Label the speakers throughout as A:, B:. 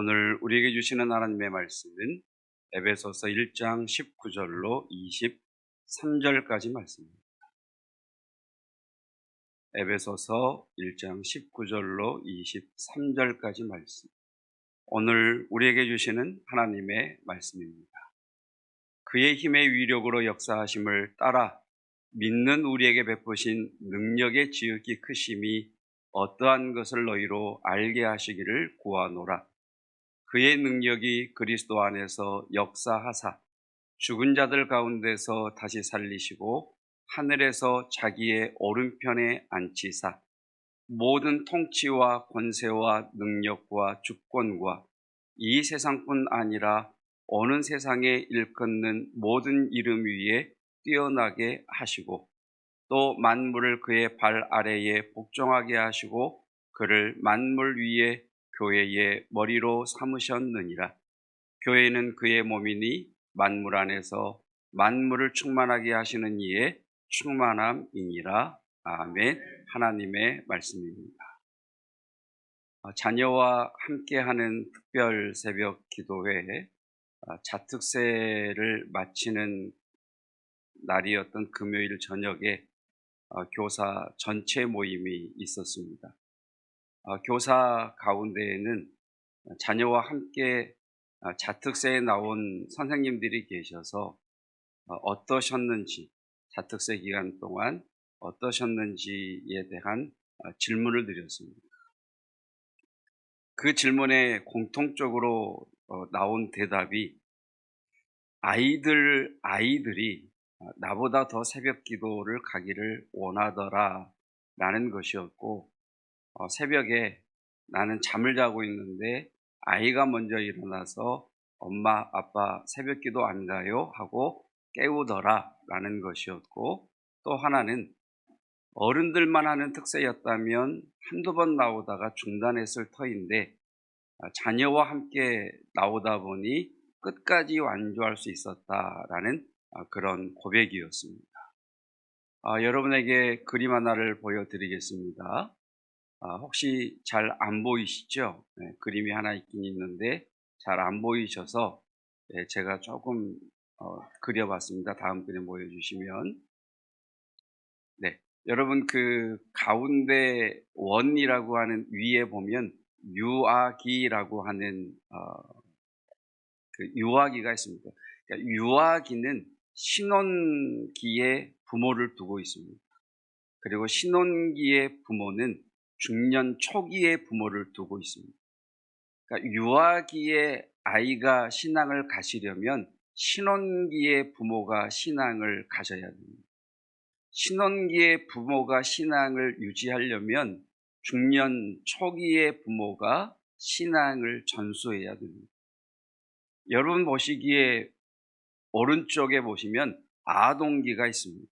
A: 오늘 우리에게 주시는 하나님의 말씀은 에베소서 1장 19절로 23절까지 말씀입니다. 에베소서 1장 19절로 23절까지 말씀. 오늘 우리에게 주시는 하나님의 말씀입니다. 그의 힘의 위력으로 역사하심을 따라 믿는 우리에게 베푸신 능력의 지극히 크심이 어떠한 것을 너희로 알게 하시기를 구하노라. 그의 능력이 그리스도 안에서 역사하사 죽은 자들 가운데서 다시 살리시고 하늘에서 자기의 오른편에 앉히사 모든 통치와 권세와 능력과 주권과 이 세상뿐 아니라 오는 세상에 일컫는 모든 이름 위에 뛰어나게 하시고 또 만물을 그의 발 아래에 복종하게 하시고 그를 만물 위에 교회의 머리로 삼으셨느니라. 교회는 그의 몸이니 만물 안에서 만물을 충만하게 하시는 이의 충만함이니라. 아멘. 하나님의 말씀입니다. 자녀와 함께하는 특별 새벽 기도회에 자특세를 마치는 날이었던 금요일 저녁에 교사 전체 모임이 있었습니다. 교사 가운데에는 자녀와 함께 자특세에 나온 선생님들이 계셔서 어떠셨는지, 자특세 기간 동안 어떠셨는지에 대한 질문을 드렸습니다. 그 질문에 공통적으로 나온 대답이 아이들이 나보다 더 새벽 기도를 가기를 원하더라 라는 것이었고, 새벽에 나는 잠을 자고 있는데 아이가 먼저 일어나서 엄마, 아빠 새벽 기도 안 가요? 하고 깨우더라 라는 것이었고, 또 하나는 어른들만 하는 특세였다면 한두 번 나오다가 중단했을 터인데 자녀와 함께 나오다 보니 끝까지 완주할 수 있었다라는 그런 고백이었습니다. 여러분에게 그림 하나를 보여드리겠습니다. 혹시 잘 안 보이시죠? 네, 그림이 하나 있긴 있는데 잘 안 보이셔서 제가 조금 그려봤습니다. 다음 그림 보여주시면. 네, 여러분 그 가운데 원이라고 하는 위에 보면 유아기라고 하는 그 유아기가 있습니다. 그러니까 유아기는 신혼기에 부모를 두고 있습니다. 그리고 신혼기의 부모는 중년 초기에 부모를 두고 있습니다. 그러니까 유아기에 아이가 신앙을 가시려면 신혼기의 부모가 신앙을 가져야 됩니다. 신혼기의 부모가 신앙을 유지하려면 중년 초기의 부모가 신앙을 전수해야 됩니다. 여러분 보시기에 오른쪽에 보시면 아동기가 있습니다.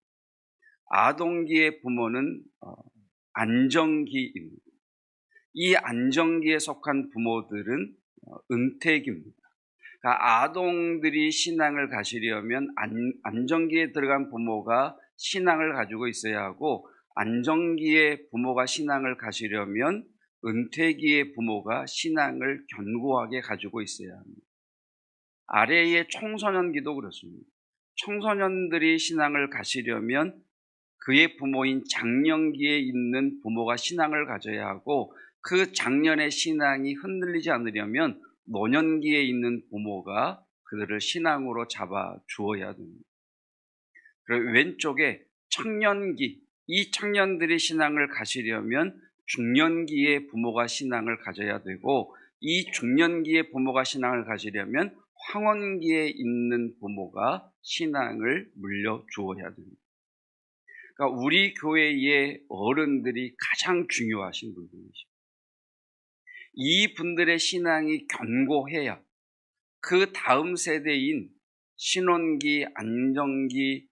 A: 아동기의 부모는 안정기입니다. 이 안정기에 속한 부모들은 은퇴기입니다. 그러니까 아동들이 신앙을 가시려면 안정기에 들어간 부모가 신앙을 가지고 있어야 하고, 안정기에 부모가 신앙을 가시려면 은퇴기의 부모가 신앙을 견고하게 가지고 있어야 합니다. 아래의 청소년기도 그렇습니다. 청소년들이 신앙을 가시려면 그의 부모인 장년기에 있는 부모가 신앙을 가져야 하고, 그 장년의 신앙이 흔들리지 않으려면 노년기에 있는 부모가 그들을 신앙으로 잡아 주어야 됩니다. 그리고 왼쪽에 청년기, 이 청년들이 신앙을 가시려면 중년기에 부모가 신앙을 가져야 되고, 이 중년기에 부모가 신앙을 가지려면 황혼기에 있는 부모가 신앙을 물려주어야 됩니다. 그러니까 우리 교회의 어른들이 가장 중요하신 분들이십니다. 이 분들의 신앙이 견고해야 그 다음 세대인 신혼기, 안정기,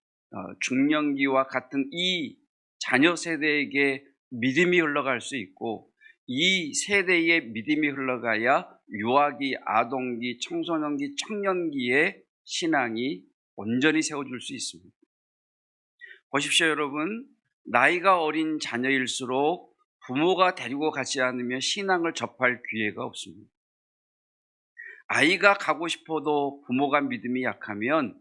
A: 중년기와 같은 이 자녀 세대에게 믿음이 흘러갈 수 있고, 이 세대의 믿음이 흘러가야 유아기, 아동기, 청소년기, 청년기의 신앙이 온전히 세워질 수 있습니다. 보십시오, 여러분. 나이가 어린 자녀일수록 부모가 데리고 가지 않으면 신앙을 접할 기회가 없습니다. 아이가 가고 싶어도 부모가 믿음이 약하면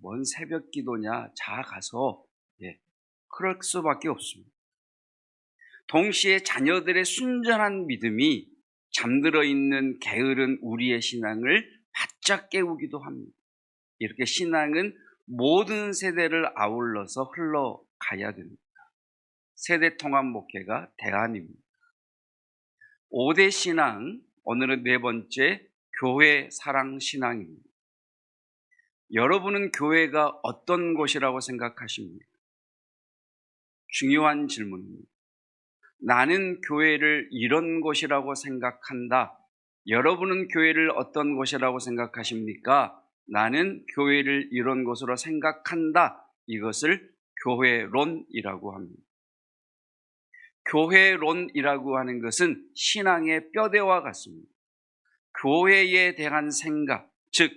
A: 뭔 새벽 기도냐, 자 가서, 그럴 수밖에 없습니다. 동시에 자녀들의 순전한 믿음이 잠들어 있는 게으른 우리의 신앙을 바짝 깨우기도 합니다. 이렇게 신앙은 모든 세대를 아울러서 흘러가야 됩니다. 세대 통합 목회가 대안입니다. 5대 신앙, 오늘은 네 번째, 교회 사랑 신앙입니다. 여러분은 교회가 어떤 곳이라고 생각하십니까? 중요한 질문입니다. 나는 교회를 이런 곳이라고 생각한다. 여러분은 교회를 어떤 곳이라고 생각하십니까? 나는 교회를 이런 곳으로 생각한다. 이것을 교회론이라고 합니다. 교회론이라고 하는 것은 신앙의 뼈대와 같습니다. 교회에 대한 생각, 즉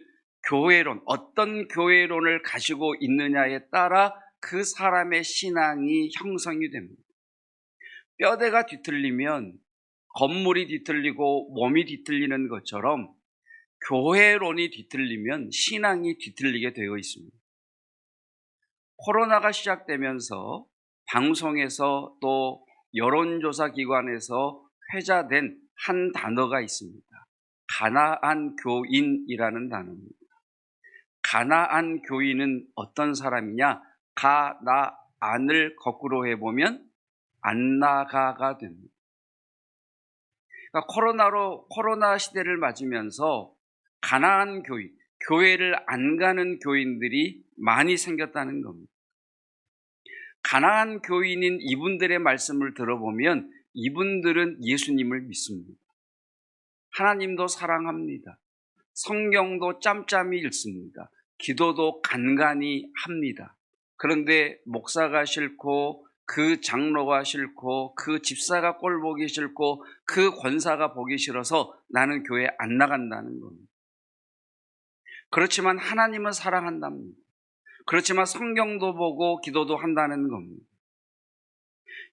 A: 교회론, 어떤 교회론을 가지고 있느냐에 따라 그 사람의 신앙이 형성이 됩니다. 뼈대가 뒤틀리면 건물이 뒤틀리고 몸이 뒤틀리는 것처럼 교회론이 뒤틀리면 신앙이 뒤틀리게 되어 있습니다. 코로나가 시작되면서 방송에서 또 여론조사 기관에서 회자된 한 단어가 있습니다. 가나안 교인이라는 단어입니다. 가나안 교인은 어떤 사람이냐? 가나안을 거꾸로 해보면 안 나가가 됩니다. 그러니까 코로나 시대를 맞으면서 가나안 교인, 교회를 안 가는 교인들이 많이 생겼다는 겁니다. 가나안 교인인 이분들의 말씀을 들어보면 이분들은 예수님을 믿습니다. 하나님도 사랑합니다. 성경도 짬짬이 읽습니다. 기도도 간간히 합니다. 그런데 목사가 싫고 그 장로가 싫고 그 집사가 꼴 보기 싫고 그 권사가 보기 싫어서 나는 교회 안 나간다는 겁니다. 그렇지만 하나님은 사랑한답니다. 그렇지만 성경도 보고 기도도 한다는 겁니다.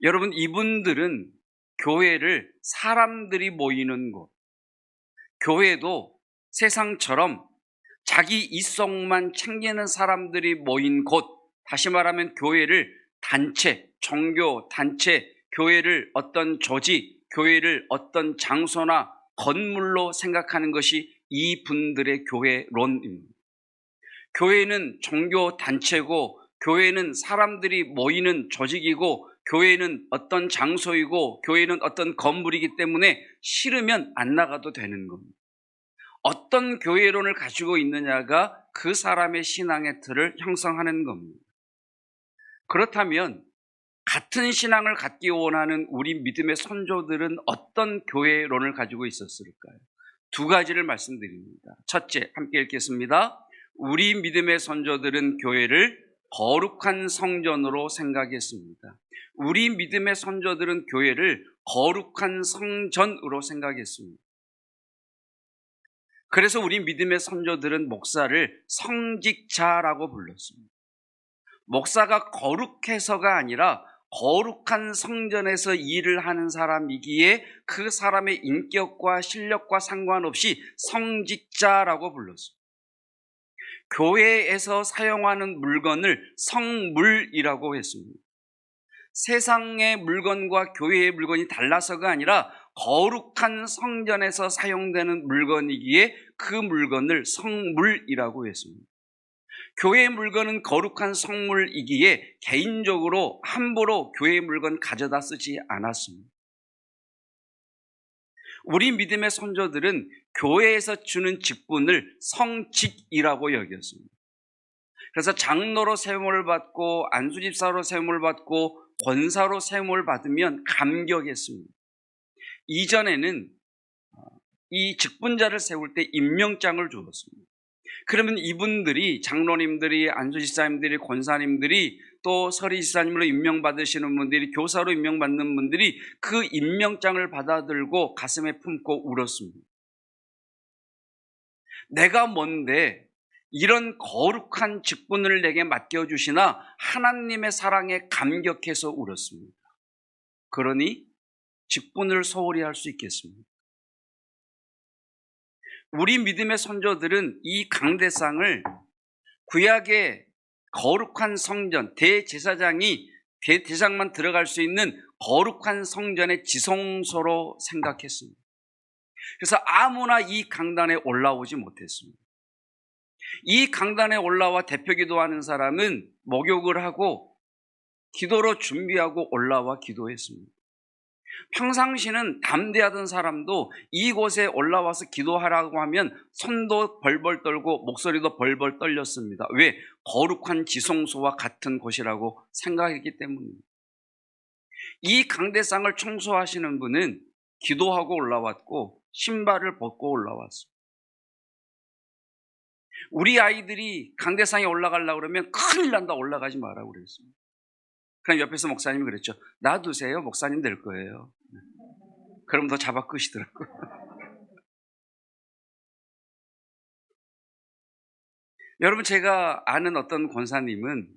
A: 여러분, 이분들은 교회를 사람들이 모이는 곳, 교회도 세상처럼 자기 이성만 챙기는 사람들이 모인 곳, 다시 말하면 교회를 단체, 종교 단체, 교회를 어떤 조직, 교회를 어떤 장소나 건물로 생각하는 것이 이분들의 교회론입니다. 교회는 종교 단체고, 교회는 사람들이 모이는 조직이고, 교회는 어떤 장소이고, 교회는 어떤 건물이기 때문에 싫으면 안 나가도 되는 겁니다. 어떤 교회론을 가지고 있느냐가 그 사람의 신앙의 틀을 형성하는 겁니다. 그렇다면 같은 신앙을 갖기 원하는 우리 믿음의 선조들은 어떤 교회론을 가지고 있었을까요? 두 가지를 말씀드립니다. 첫째, 함께 읽겠습니다. 우리 믿음의 선조들은 교회를 거룩한 성전으로 생각했습니다. 우리 믿음의 선조들은 교회를 거룩한 성전으로 생각했습니다. 그래서 우리 믿음의 선조들은 목사를 성직자라고 불렀습니다. 목사가 거룩해서가 아니라 거룩한 성전에서 일을 하는 사람이기에 그 사람의 인격과 실력과 상관없이 성직자라고 불렀습니다. 교회에서 사용하는 물건을 성물이라고 했습니다. 세상의 물건과 교회의 물건이 달라서가 아니라 거룩한 성전에서 사용되는 물건이기에 그 물건을 성물이라고 했습니다. 교회의 물건은 거룩한 성물이기에 개인적으로 함부로 교회의 물건 가져다 쓰지 않았습니다. 우리 믿음의 선조들은 교회에서 주는 직분을 성직이라고 여겼습니다. 그래서 장로로 세움을 받고 안수집사로 세움을 받고 권사로 세움을 받으면 감격했습니다. 이전에는 이 직분자를 세울 때 임명장을 주었습니다. 그러면 이분들이, 장로님들이, 안수집사님들이, 권사님들이, 또 서리집사님으로 임명받으시는 분들이, 교사로 임명받는 분들이 그 임명장을 받아들고 가슴에 품고 울었습니다. 내가 뭔데 이런 거룩한 직분을 내게 맡겨주시나 하나님의 사랑에 감격해서 울었습니다. 그러니 직분을 소홀히 할 수 있겠습니다. 우리 믿음의 선조들은 이 강대상을 구약의 거룩한 성전, 대제사장이 대제사장만 들어갈 수 있는 거룩한 성전의 지성소로 생각했습니다. 그래서 아무나 이 강단에 올라오지 못했습니다. 이 강단에 올라와 대표 기도하는 사람은 목욕을 하고 기도로 준비하고 올라와 기도했습니다. 평상시는 담대하던 사람도 이곳에 올라와서 기도하라고 하면 손도 벌벌 떨고 목소리도 벌벌 떨렸습니다. 왜? 거룩한 지성소와 같은 곳이라고 생각했기 때문입니다. 이 강대상을 청소하시는 분은 기도하고 올라왔고 신발을 벗고 올라왔습니다. 우리 아이들이 강대상에 올라가려고 그러면 큰일 난다, 올라가지 마라고 그랬습니다. 그럼 옆에서 목사님이 그랬죠. 놔두세요. 목사님 될 거예요. 그럼 더 잡아 끄시더라고요. 여러분, 제가 아는 어떤 권사님은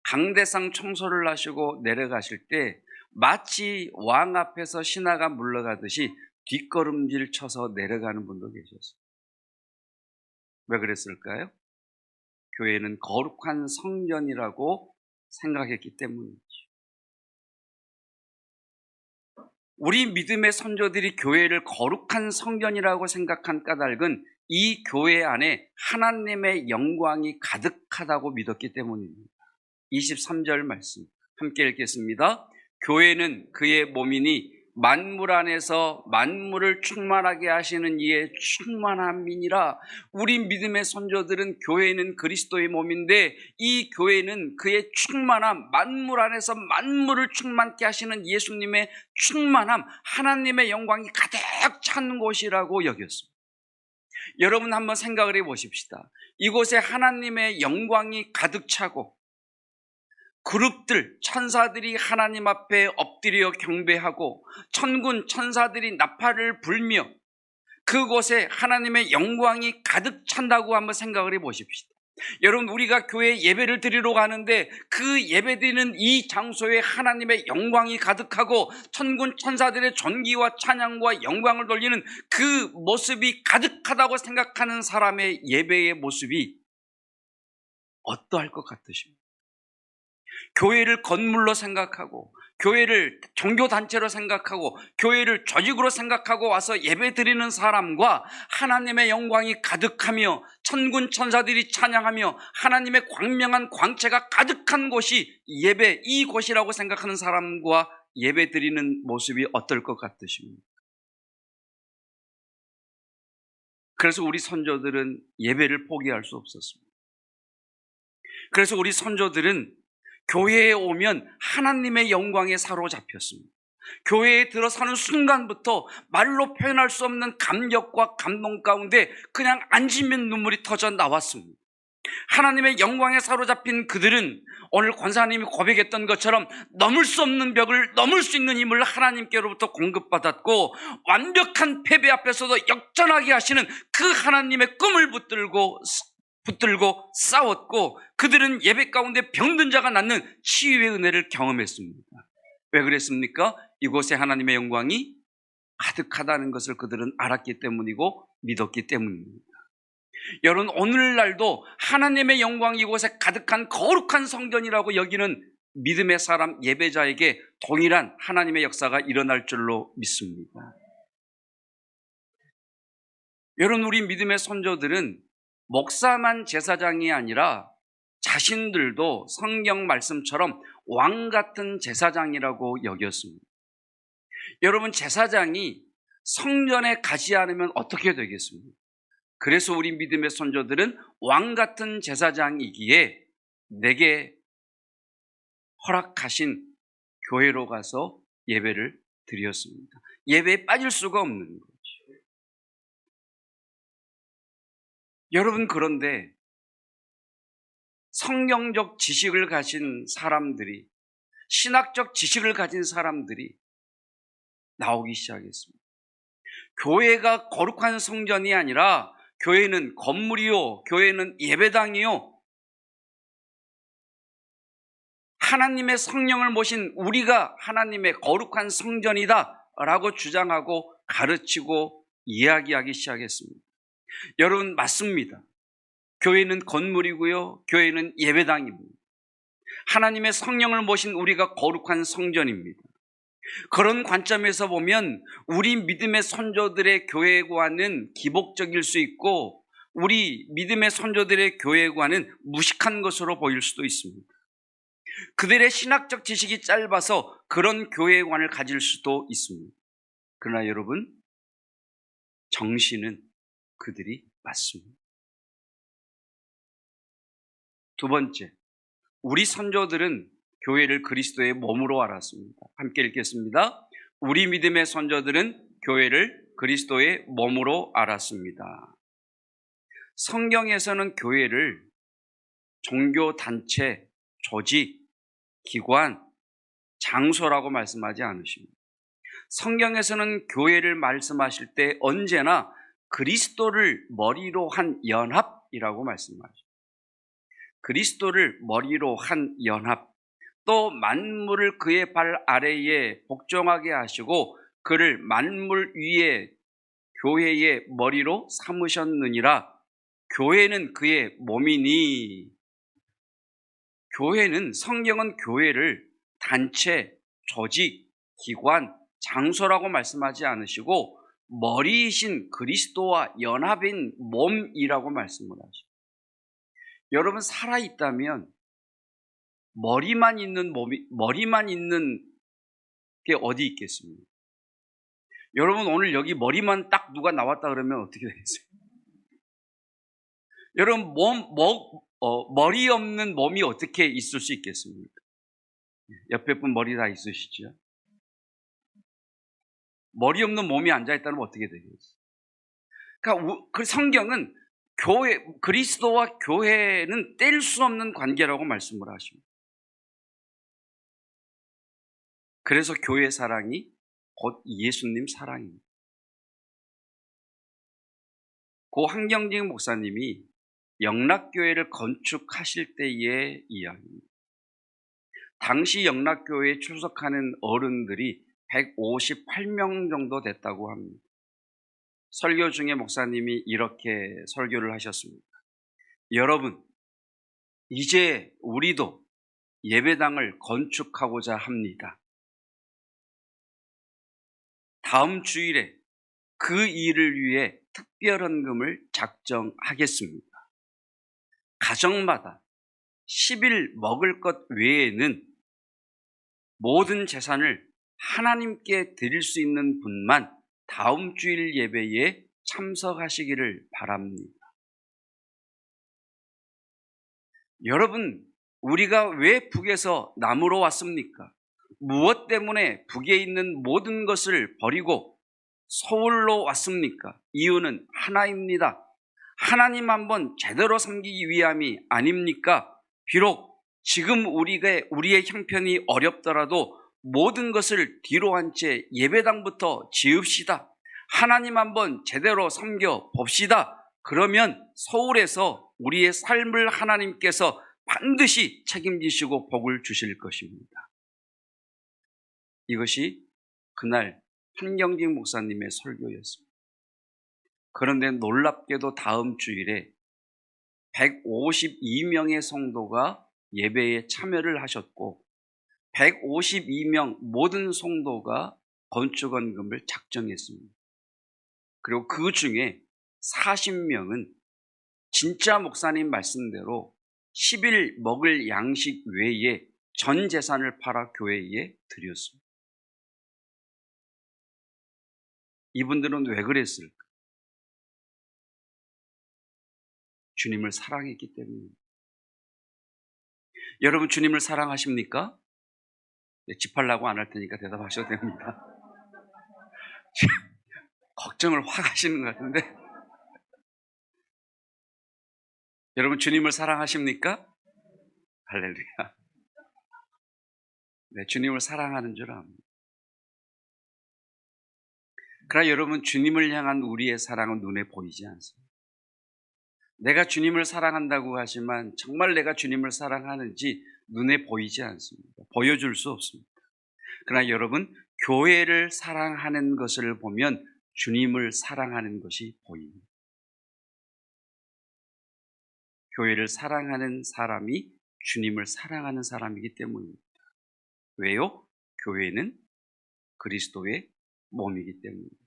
A: 강대상 청소를 하시고 내려가실 때 마치 왕 앞에서 신하가 물러가듯이 뒷걸음질 쳐서 내려가는 분도 계셨어요. 왜 그랬을까요? 교회는 거룩한 성전이라고 생각했기 때문이죠. 우리 믿음의 선조들이 교회를 거룩한 성전이라고 생각한 까닭은 이 교회 안에 하나님의 영광이 가득하다고 믿었기 때문입니다. 23절 말씀 함께 읽겠습니다. 교회는 그의 몸이니 만물 안에서 만물을 충만하게 하시는 이의 충만함이니라. 우리 믿음의 선조들은 교회는 그리스도의 몸인데 이 교회는 그의 충만함, 만물 안에서 만물을 충만케 하시는 예수님의 충만함, 하나님의 영광이 가득 찬 곳이라고 여겼습니다. 여러분 한번 생각을 해보십시다. 이곳에 하나님의 영광이 가득 차고 그룹들, 천사들이 하나님 앞에 엎드려 경배하고 천군 천사들이 나팔을 불며 그곳에 하나님의 영광이 가득 찬다고 한번 생각을 해보십시다. 여러분, 우리가 교회에 예배를 드리러 가는데 그 예배드리는 이 장소에 하나님의 영광이 가득하고 천군 천사들의 존귀와 찬양과 영광을 돌리는 그 모습이 가득하다고 생각하는 사람의 예배의 모습이 어떠할 것 같으십니까? 교회를 건물로 생각하고 교회를 종교단체로 생각하고 교회를 조직으로 생각하고 와서 예배 드리는 사람과 하나님의 영광이 가득하며 천군 천사들이 찬양하며 하나님의 광명한 광채가 가득한 곳이 예배, 이곳이라고 생각하는 사람과 예배 드리는 모습이 어떨 것 같으십니까? 그래서 우리 선조들은 예배를 포기할 수 없었습니다. 그래서 우리 선조들은 교회에 오면 하나님의 영광에 사로잡혔습니다. 교회에 들어서는 순간부터 말로 표현할 수 없는 감격과 감동 가운데 그냥 앉으면 눈물이 터져 나왔습니다. 하나님의 영광에 사로잡힌 그들은 오늘 권사님이 고백했던 것처럼 넘을 수 없는 벽을 넘을 수 있는 힘을 하나님께로부터 공급받았고 완벽한 패배 앞에서도 역전하게 하시는 그 하나님의 꿈을 붙들고 싸웠고 그들은 예배 가운데 병든 자가 낫는 치유의 은혜를 경험했습니다. 왜 그랬습니까? 이곳에 하나님의 영광이 가득하다는 것을 그들은 알았기 때문이고 믿었기 때문입니다. 여러분, 오늘날도 하나님의 영광이 이곳에 가득한 거룩한 성전이라고 여기는 믿음의 사람 예배자에게 동일한 하나님의 역사가 일어날 줄로 믿습니다. 여러분, 우리 믿음의 선조들은 목사만 제사장이 아니라 자신들도 성경 말씀처럼 왕 같은 제사장이라고 여겼습니다. 여러분, 제사장이 성전에 가지 않으면 어떻게 되겠습니까? 그래서 우리 믿음의 선조들은 왕 같은 제사장이기에 내게 허락하신 교회로 가서 예배를 드렸습니다. 예배에 빠질 수가 없는 거죠. 여러분, 그런데 성경적 지식을 가진 사람들이, 신학적 지식을 가진 사람들이 나오기 시작했습니다. 교회가 거룩한 성전이 아니라 교회는 건물이요, 교회는 예배당이요, 하나님의 성령을 모신 우리가 하나님의 거룩한 성전이다 라고 주장하고 가르치고 이야기하기 시작했습니다. 여러분, 맞습니다. 교회는 건물이고요. 교회는 예배당입니다. 하나님의 성령을 모신 우리가 거룩한 성전입니다. 그런 관점에서 보면 우리 믿음의 선조들의 교회관은 기복적일 수 있고 우리 믿음의 선조들의 교회관은 무식한 것으로 보일 수도 있습니다. 그들의 신학적 지식이 짧아서 그런 교회관을 가질 수도 있습니다. 그러나 여러분, 정신은 그들이 맞습니다. 두 번째, 우리 선조들은 교회를 그리스도의 몸으로 알았습니다. 함께 읽겠습니다. 우리 믿음의 선조들은 교회를 그리스도의 몸으로 알았습니다. 성경에서는 교회를 종교 단체, 조직, 기관, 장소라고 말씀하지 않으십니다. 성경에서는 교회를 말씀하실 때 언제나 그리스도를 머리로 한 연합이라고 말씀하십니다. 그리스도를 머리로 한 연합, 또 만물을 그의 발 아래에 복종하게 하시고 그를 만물 위에 교회의 머리로 삼으셨느니라. 교회는 그의 몸이니. 교회는, 성경은 교회를 단체, 조직, 기관, 장소라고 말씀하지 않으시고 머리이신 그리스도와 연합인 몸이라고 말씀을 하십니다. 여러분, 살아있다면 머리만 있는 게 어디 있겠습니까? 여러분, 오늘 여기 머리만 딱 누가 나왔다 그러면 어떻게 되겠어요? 여러분, 머리 없는 몸이 어떻게 있을 수 있겠습니까? 옆에 분 머리 다 있으시죠? 머리 없는 몸이 앉아있다면 어떻게 되겠어요? 그러니까 그 성경은 그리스도와 교회는 뗄 수 없는 관계라고 말씀을 하십니다. 그래서 교회 사랑이 곧 예수님 사랑입니다. 고 한경직 목사님이 영락교회를 건축하실 때의 이야기입니다. 당시 영락교회에 출석하는 어른들이 158명 정도 됐다고 합니다. 설교 중에 목사님이 이렇게 설교를 하셨습니다. 여러분, 이제 우리도 예배당을 건축하고자 합니다. 다음 주일에 그 일을 위해 특별헌금을 작정하겠습니다. 가정마다 10일 먹을 것 외에는 모든 재산을 하나님께 드릴 수 있는 분만 다음 주일 예배에 참석하시기를 바랍니다. 여러분, 우리가 왜 북에서 남으로 왔습니까? 무엇 때문에 북에 있는 모든 것을 버리고 서울로 왔습니까? 이유는 하나입니다. 하나님 한번 제대로 섬기기 위함이 아닙니까? 비록 지금 우리의 형편이 어렵더라도 모든 것을 뒤로 한 채 예배당부터 지읍시다. 하나님 한번 제대로 섬겨 봅시다. 그러면 서울에서 우리의 삶을 하나님께서 반드시 책임지시고 복을 주실 것입니다. 이것이 그날 한경직 목사님의 설교였습니다. 그런데 놀랍게도 다음 주일에 152명의 성도가 예배에 참여를 하셨고 152명 모든 성도가 건축헌금을 작정했습니다. 그리고 그 중에 40명은 진짜 목사님 말씀대로 10일 먹을 양식 외에 전 재산을 팔아 교회에 드렸습니다. 이분들은 왜 그랬을까? 주님을 사랑했기 때문입니다. 여러분, 주님을 사랑하십니까? 네, 집하려고 안 할 테니까 대답하셔도 됩니다. 걱정을 확 하시는 것 같은데. 여러분, 주님을 사랑하십니까? 할렐루야. 네, 주님을 사랑하는 줄 압니다. 그러나 여러분, 주님을 향한 우리의 사랑은 눈에 보이지 않습니다. 내가 주님을 사랑한다고 하지만 정말 내가 주님을 사랑하는지 눈에 보이지 않습니다. 보여줄 수 없습니다. 그러나 여러분, 교회를 사랑하는 것을 보면 주님을 사랑하는 것이 보입니다. 교회를 사랑하는 사람이 주님을 사랑하는 사람이기 때문입니다. 왜요? 교회는 그리스도의 몸이기 때문입니다.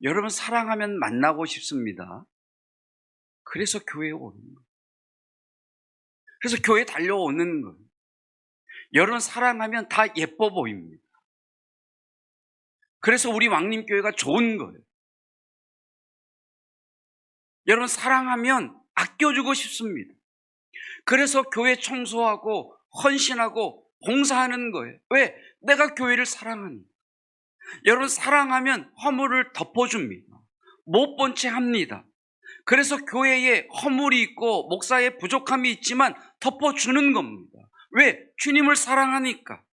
A: 여러분, 사랑하면 만나고 싶습니다. 그래서 교회에 오는 거예요. 그래서 교회에 달려오는 거예요. 여러분, 사랑하면 다 예뻐 보입니다. 그래서 우리 왕림교회가 좋은 거예요. 여러분, 사랑하면 아껴주고 싶습니다. 그래서 교회 청소하고 헌신하고 봉사하는 거예요. 왜? 내가 교회를 사랑하니까. 여러분, 사랑하면 허물을 덮어줍니다. 못 본 채 합니다. 그래서 교회에 허물이 있고 목사의 부족함이 있지만 덮어주는 겁니다. 왜? 주님을 사랑하니까.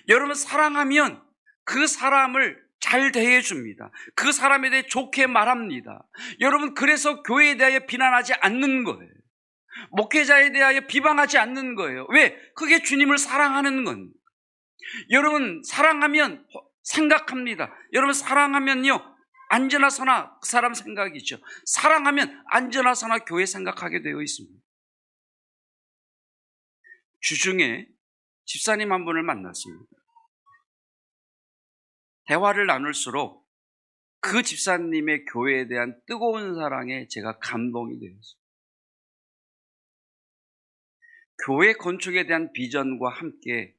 A: 여러분, 사랑하면 그 사람을 잘 대해줍니다. 그 사람에 대해 좋게 말합니다. 여러분, 그래서 교회에 대하여 비난하지 않는 거예요. 목회자에 대하여 비방하지 않는 거예요. 왜? 그게 주님을 사랑하는 겁니다. 여러분, 사랑하면 생각합니다. 여러분, 사랑하면요, 앉으나 서나 그 사람 생각이죠. 사랑하면 앉으나 서나 교회 생각하게 되어 있습니다. 주중에 집사님 한 분을 만났습니다. 대화를 나눌수록 그 집사님의 교회에 대한 뜨거운 사랑에 제가 감동이 되었습니다. 교회 건축에 대한 비전과 함께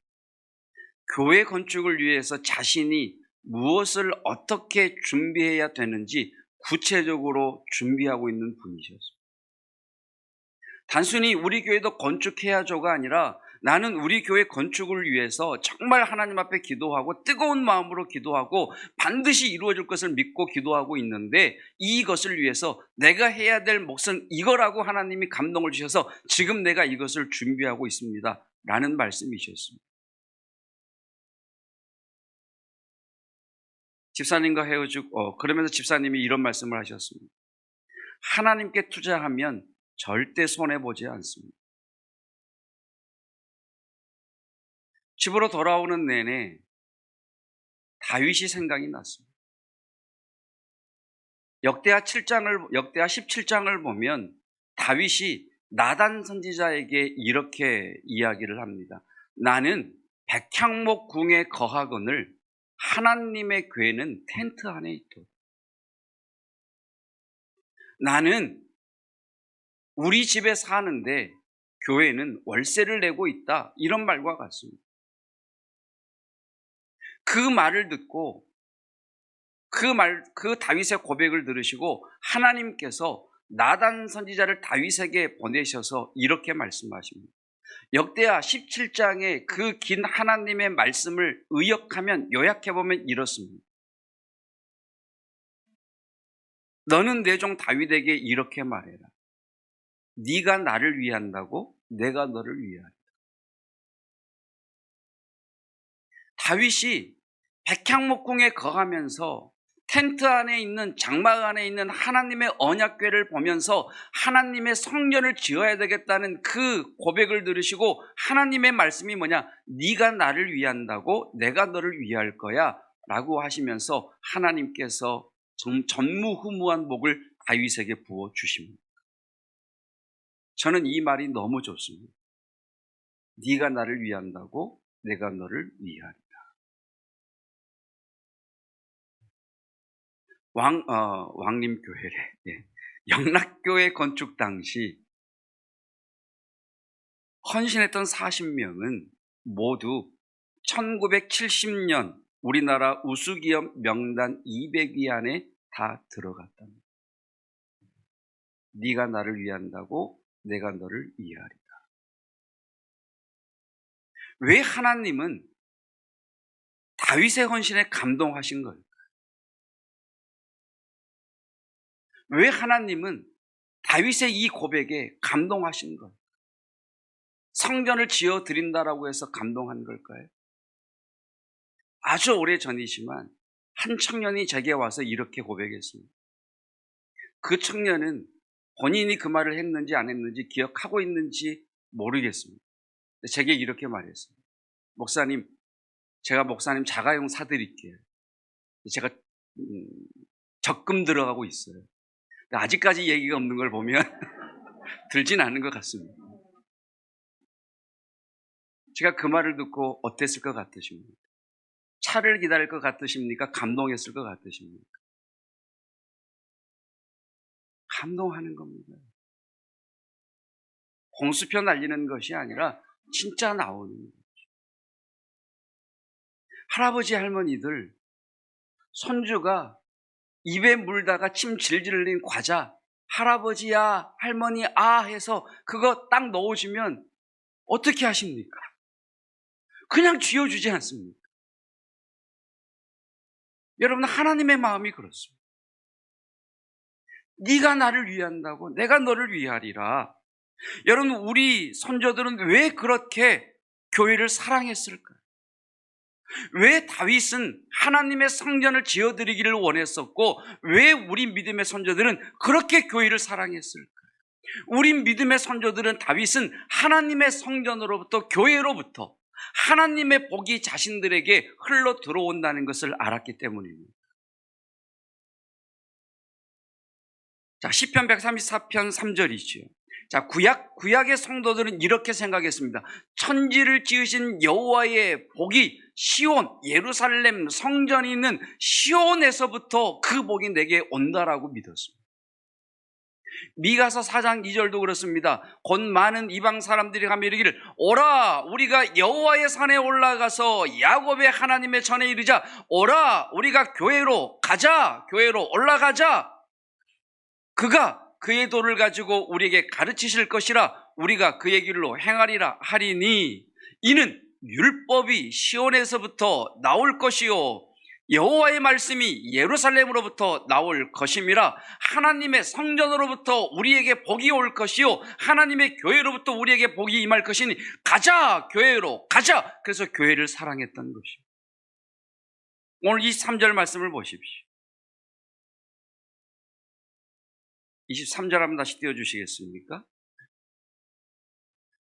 A: 교회 건축을 위해서 자신이 무엇을 어떻게 준비해야 되는지 구체적으로 준비하고 있는 분이셨습니다. 단순히 우리 교회도 건축해야죠가 아니라 나는 우리 교회 건축을 위해서 정말 하나님 앞에 기도하고 뜨거운 마음으로 기도하고 반드시 이루어질 것을 믿고 기도하고 있는데 이것을 위해서 내가 해야 될 몫은 이거라고 하나님이 감동을 주셔서 지금 내가 이것을 준비하고 있습니다 라는 말씀이셨습니다. 집사님과 헤어지고 그러면서 집사님이 이런 말씀을 하셨습니다. 하나님께 투자하면 절대 손해보지 않습니다. 집으로 돌아오는 내내 다윗이 생각이 났습니다. 역대하 17장을 보면 다윗이 나단 선지자에게 이렇게 이야기를 합니다. 나는 백향목 궁에 거하거늘 하나님의 궤는 텐트 안에 있도록. 나는 우리 집에 사는데 교회는 월세를 내고 있다. 이런 말과 같습니다. 그 말을 듣고 그 다윗의 고백을 들으시고 하나님께서 나단 선지자를 다윗에게 보내셔서 이렇게 말씀하십니다. 역대하 17장의 그 긴 하나님의 말씀을 요약해보면 이렇습니다. 너는 내 종 다윗에게 이렇게 말해라. 네가 나를 위한다고 내가 너를 위하리라. 다윗이 백향목궁에 거하면서 텐트 안에 있는 장막 안에 있는 하나님의 언약궤를 보면서 하나님의 성전을 지어야 되겠다는 그 고백을 들으시고 하나님의 말씀이 뭐냐? 네가 나를 위한다고 내가 너를 위할 거야 라고 하시면서 하나님께서 전무후무한 복을 다윗에게 부어주십니다. 저는 이 말이 너무 좋습니다. 네가 나를 위한다고 내가 너를 위하리라. 왕림교회래. 영락교회 건축 당시 헌신했던 40명은 모두 1970년 우리나라 우수기업 명단 200위 안에 다 들어갔답니다. 네가 나를 위한다고 내가 너를 위하리라. 왜 하나님은 다윗의 헌신에 감동하신 걸까요? 왜 하나님은 다윗의 이 고백에 감동하신 걸까요? 성전을 지어 드린다라고 해서 감동한 걸까요? 아주 오래 전이지만 한 청년이 제게 와서 이렇게 고백했습니다. 그 청년은 본인이 그 말을 했는지 안 했는지 기억하고 있는지 모르겠습니다. 제게 이렇게 말했습니다. 목사님, 제가 목사님 자가용 사드릴게요. 제가 적금 들어가고 있어요. 아직까지 얘기가 없는 걸 보면 들진 않은 것 같습니다. 제가 그 말을 듣고 어땠을 것 같으십니까? 차를 기다릴 것 같으십니까? 감동했을 것 같으십니까? 감동하는 겁니다. 공수표 날리는 것이 아니라 진짜 나오는 거예요. 할아버지 할머니들 손주가 입에 물다가 침 질질 흘린 과자, 할아버지야 할머니 아 해서 그거 딱 넣어주면 어떻게 하십니까? 그냥 쥐어주지 않습니까? 여러분, 하나님의 마음이 그렇습니다. 네가 나를 위한다고 내가 너를 위하리라. 여러분, 우리 선조들은 왜 그렇게 교회를 사랑했을까요? 왜 다윗은 하나님의 성전을 지어드리기를 원했었고, 왜 우리 믿음의 선조들은 그렇게 교회를 사랑했을까요? 우리 믿음의 선조들은, 다윗은 하나님의 성전으로부터, 교회로부터 하나님의 복이 자신들에게 흘러 들어온다는 것을 알았기 때문입니다. 자, 시편 134편 3절이죠. 자, 구약의 성도들은 이렇게 생각했습니다. 천지를 지으신 여호와의 복이 시온, 예루살렘 성전이 있는 시온에서부터 그 복이 내게 온다라고 믿었습니다. 미가서 4장 2절도 그렇습니다. 곧 많은 이방 사람들이 가며 이르기를 오라 우리가 여호와의 산에 올라가서 야곱의 하나님의 전에 이르자. 오라 우리가 교회로 가자. 교회로 올라가자. 그가 그의 도를 가지고 우리에게 가르치실 것이라. 우리가 그의 길로 행하리라 하리니 이는 율법이 시온에서부터 나올 것이요 여호와의 말씀이 예루살렘으로부터 나올 것임이라. 하나님의 성전으로부터 우리에게 복이 올 것이요 하나님의 교회로부터 우리에게 복이 임할 것이니 가자 교회로 가자. 그래서 교회를 사랑했던 것입니다. 오늘 23절 말씀을 보십시오. 23절 한번 다시 띄워주시겠습니까?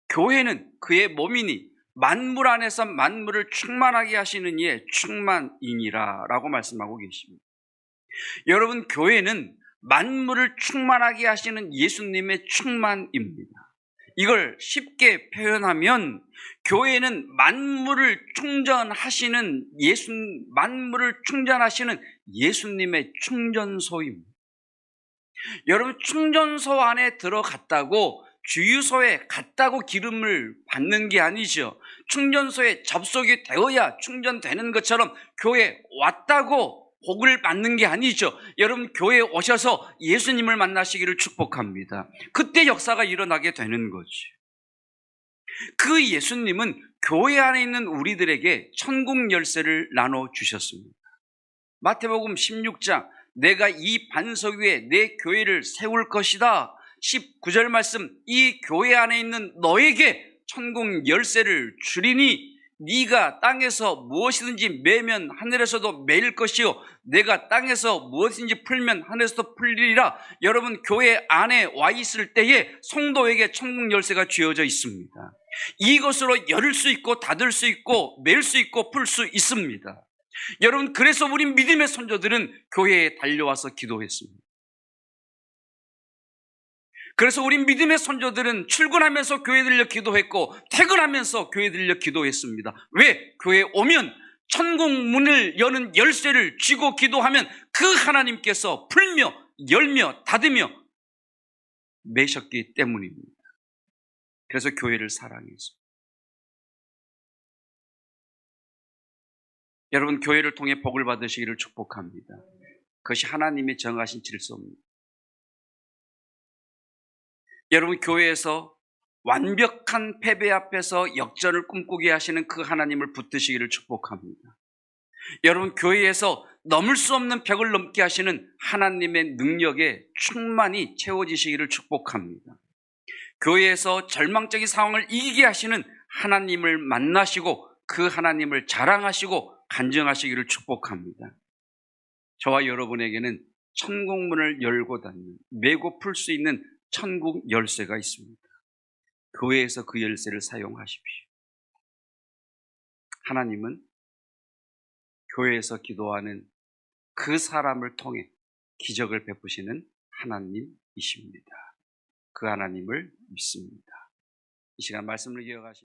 A: 교회는 그의 몸이니 만물 안에서 만물을 충만하게 하시는 이의 충만이니라 라고 말씀하고 계십니다. 여러분, 교회는 만물을 충만하게 하시는 예수님의 충만입니다. 이걸 쉽게 표현하면 교회는 만물을 충전하시는 만물을 충전하시는 예수님의 충전소입니다. 여러분, 충전소 안에 들어갔다고 주유소에 갔다고 기름을 받는 게 아니죠. 충전소에 접속이 되어야 충전되는 것처럼 교회에 왔다고 복을 받는 게 아니죠. 여러분, 교회에 오셔서 예수님을 만나시기를 축복합니다. 그때 역사가 일어나게 되는 거죠. 그 예수님은 교회 안에 있는 우리들에게 천국 열쇠를 나눠주셨습니다. 마태복음 16장 내가 이 반석 위에 내 교회를 세울 것이다. 19절 말씀, 이 교회 안에 있는 너에게 천국 열쇠를 주리니 네가 땅에서 무엇이든지 매면 하늘에서도 매일 것이요 내가 땅에서 무엇이든지 풀면 하늘에서도 풀리리라. 여러분, 교회 안에 와 있을 때에 성도에게 천국 열쇠가 쥐어져 있습니다. 이것으로 열 수 있고 닫을 수 있고 맬 수 있고 풀 수 있습니다. 여러분, 그래서 우리 믿음의 선조들은 교회에 달려와서 기도했습니다. 그래서 우리 믿음의 선조들은 출근하면서 교회 들려 기도했고 퇴근하면서 교회 들려 기도했습니다. 왜? 교회에 오면 천국 문을 여는 열쇠를 쥐고 기도하면 그 하나님께서 풀며 열며 닫으며 매셨기 때문입니다. 그래서 교회를 사랑했습니다. 여러분, 교회를 통해 복을 받으시기를 축복합니다. 그것이 하나님이 정하신 질서입니다. 여러분, 교회에서 완벽한 패배 앞에서 역전을 꿈꾸게 하시는 그 하나님을 붙드시기를 축복합니다. 여러분, 교회에서 넘을 수 없는 벽을 넘게 하시는 하나님의 능력에 충만히 채워지시기를 축복합니다. 교회에서 절망적인 상황을 이기게 하시는 하나님을 만나시고 그 하나님을 자랑하시고 간증하시기를 축복합니다. 저와 여러분에게는 천국문을 열고 닫는, 매고 풀 수 있는 천국 열쇠가 있습니다. 교회에서 그 열쇠를 사용하십시오. 하나님은 교회에서 기도하는 그 사람을 통해 기적을 베푸시는 하나님이십니다. 그 하나님을 믿습니다. 이 시간 말씀을 이어가시